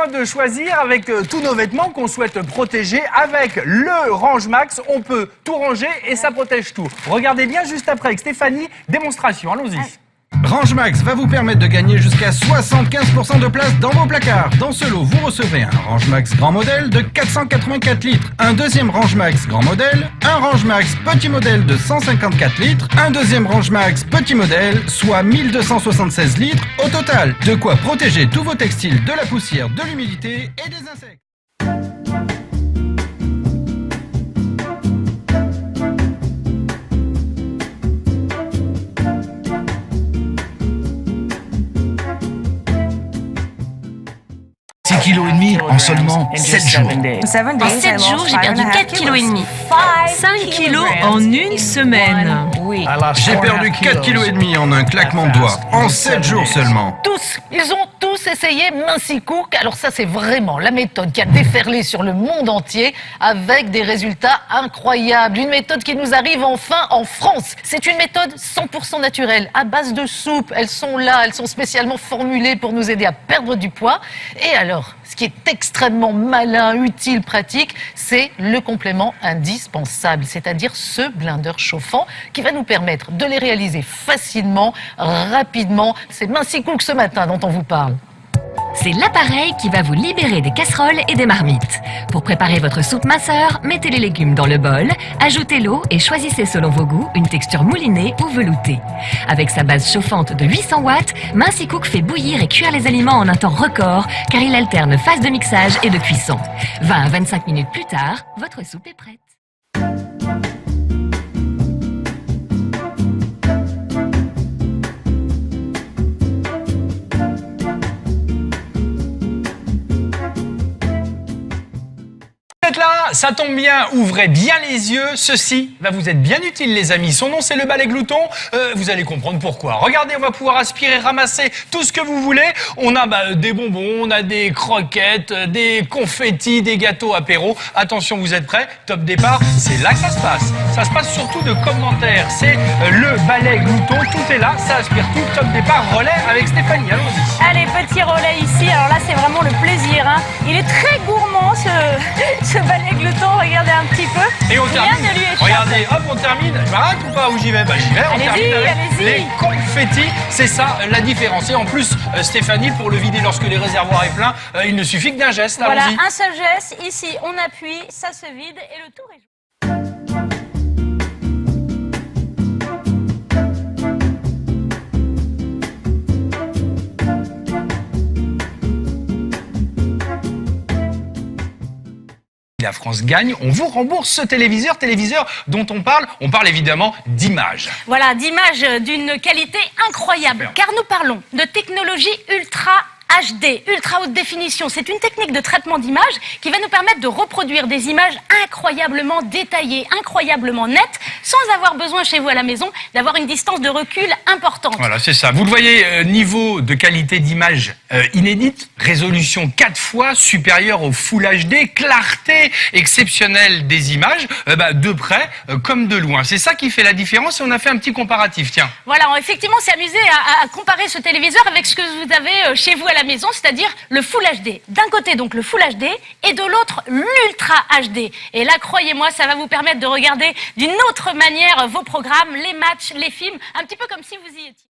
besoin de choisir avec tous nos vêtements qu'on souhaite protéger. Avec le Range Max, on peut tout ranger et ça protège tout. Regardez bien juste après avec Stéphanie, démonstration, allons-y. Range Max va vous permettre de gagner jusqu'à 75% de place dans vos placards. Dans ce lot, vous recevez un Range Max grand modèle de 484 litres, un deuxième Range Max grand modèle, un Range Max petit modèle de 154 litres, un deuxième Range Max petit modèle, soit 1276 litres au total. De quoi protéger tous vos textiles de la poussière, de l'humidité et des insectes. Kilos et demi en seulement 7 jours. En 7 jours, j'ai perdu 4 kilos et demi. 5 kilos en une semaine. J'ai perdu 4 kilos et demi en un claquement de doigts, en 7 jours seulement. Ils ont tous essayé Mincycook. Alors ça, c'est vraiment la méthode qui a déferlé sur le monde entier avec des résultats incroyables. Une méthode qui nous arrive enfin en France. C'est une méthode 100% naturelle, à base de soupe. Elles sont là, elles sont spécialement formulées pour nous aider à perdre du poids. Et alors, ce qui est extrêmement malin, utile, pratique, c'est le complément indispensable, c'est-à-dire ce blender chauffant qui va nous permettre de les réaliser facilement, rapidement. C'est Mincycook ce matin dont on vous parle. C'est l'appareil qui va vous libérer des casseroles et des marmites. Pour préparer votre soupe minceur, mettez les légumes dans le bol, ajoutez l'eau et choisissez selon vos goûts une texture moulinée ou veloutée. Avec sa base chauffante de 800 watts, Mincycook fait bouillir et cuire les aliments en un temps record car il alterne phase de mixage et de cuisson. 20 à 25 minutes plus tard, votre soupe est prête. Là, ça tombe bien, ouvrez bien les yeux, ceci va vous être bien utile les amis. Son nom c'est le balai glouton, vous allez comprendre pourquoi. Regardez, on va pouvoir aspirer, ramasser tout ce que vous voulez. On a des bonbons, on a des croquettes, des confettis, des gâteaux apéro. Attention, vous êtes prêts? Top départ, c'est là que ça se passe. Ça se passe surtout de commentaires, c'est le balai glouton, tout est là, ça aspire tout. Top départ, relais avec Stéphanie, allons-y. Allez, petit relais ici. Alors là, c'est vraiment le plaisir. Hein. Il est très gourmand, ce balai glouton. Regardez un petit peu. Et on Rien termine. ne lui échappe. Regardez, hop, on termine. Je m'arrête ou pas? Où j'y vais? J'y vais. On termine avec allez-y. les confettis. C'est ça la différence. Et en plus, Stéphanie, pour le vider lorsque les réservoirs est plein, il ne suffit que d'un geste. Voilà, Allons-y. un seul geste. Ici, on appuie, ça se vide et le tour est joué. La France gagne, on vous rembourse ce téléviseur dont on parle évidemment d'images. Voilà, d'images d'une qualité incroyable. Super. Car nous parlons de technologie ultra HD, ultra haute définition. C'est une technique de traitement d'image qui va nous permettre de reproduire des images incroyablement détaillées, incroyablement nettes, sans avoir besoin chez vous à la maison d'avoir une distance de recul importante. Voilà, c'est ça. Vous le voyez, niveau de qualité d'image inédite, résolution 4 fois supérieure au Full HD, clarté exceptionnelle des images, de près comme de loin. C'est ça qui fait la différence et on a fait un petit comparatif, tiens. Voilà, effectivement, on s'est amusé à comparer ce téléviseur avec ce que vous avez chez vous à la maison, c'est-à-dire le Full HD. D'un côté, donc, le Full HD et de l'autre, l'Ultra HD. Et là, croyez-moi, ça va vous permettre de regarder d'une autre manière vos programmes, les matchs, les films, un petit peu comme si vous y étiez.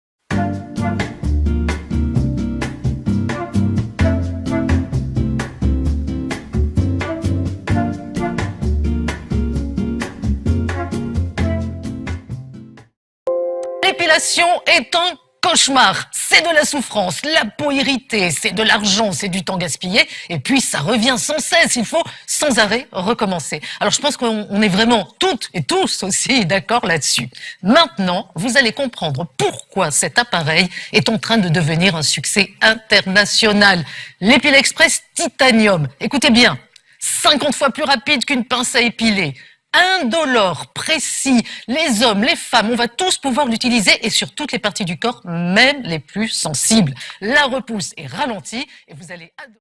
L'épilation est un cauchemar. C'est de la souffrance, la peau irritée, c'est de l'argent, c'est du temps gaspillé. Et puis, ça revient sans cesse. Il faut sans arrêt recommencer. Alors, je pense qu'on est vraiment toutes et tous aussi d'accord là-dessus. Maintenant, vous allez comprendre pourquoi cet appareil est en train de devenir un succès international. L'Epilexpress Titanium. Écoutez bien. 50 fois plus rapide qu'une pince à épiler. Indolore, précis, les hommes, les femmes, on va tous pouvoir l'utiliser et sur toutes les parties du corps, même les plus sensibles. La repousse est ralentie et vous allez adorer.